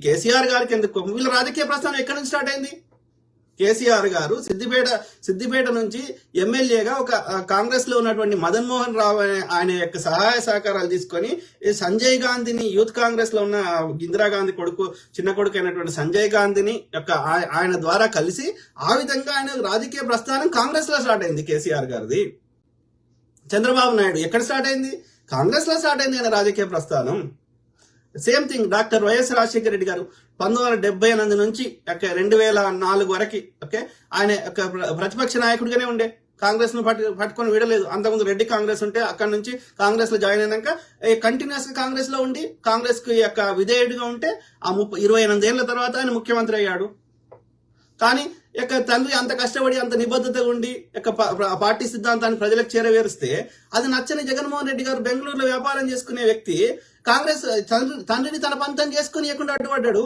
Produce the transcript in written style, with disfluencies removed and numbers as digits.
కేసీఆర్ గారికి ఎందుకు వీళ్ళ రాజకీయ ప్రస్థానం ఎక్కడి నుంచి స్టార్ట్ అయింది? కేసీఆర్ గారు సిద్దిపేట నుంచి ఎమ్మెల్యేగా ఒక కాంగ్రెస్ లో ఉన్నటువంటి మదన్ మోహన్ రావు ఆయన యొక్క సహాయ సహకారాలు తీసుకొని సంజయ్ గాంధీని, యూత్ కాంగ్రెస్ లో ఉన్న ఇందిరాగాంధీ చిన్న కొడుకు అయినటువంటి సంజయ్ గాంధీని యొక్క ఆయన ద్వారా కలిసి ఆ విధంగా ఆయన రాజకీయ ప్రస్థానం కాంగ్రెస్ లో స్టార్ట్ అయింది కేసీఆర్ గారిది. చంద్రబాబు నాయుడు ఎక్కడ స్టార్ట్ అయింది? కాంగ్రెస్ లో స్టార్ట్ అయింది ఆయన రాజకీయ ప్రస్థానం. Same thing doctor YS Rajasekhara Reddy గారు 1978 నుంచి 2004 వరకు ఆయన ప్రతిపక్ష నాయకుడిగానే ఉండే, కాంగ్రెస్ ను పట్టుకొని విడలేదు. అంతకుముందు రెడ్డి కాంగ్రెస్ ఉంటే అక్కడ నుంచి కాంగ్రెస్ లో జాయిన్ అయినాక కంటిన్యూస్ గా కాంగ్రెస్ లో ఉండి కాంగ్రెస్ కు విధేయుడిగా ఉంటే ఆ 28 ఏళ్ల తర్వాత ఆయన ముఖ్యమంత్రి అయ్యాడు. కానీ తండ్రి అంత కష్టపడి అంత నిబద్ధతగా ఉండి పార్టీ సిద్ధాంతాన్ని ప్రజలకు చేరవేరిస్తే అది నచ్చని జగన్మోహన్ రెడ్డి గారు బెంగళూరులో వ్యాపారం చేసుకునే వ్యక్తి కాంగ్రెస్ తండ్రిని తన పంతం చేసుకుని అడ్డుపడ్డాడు.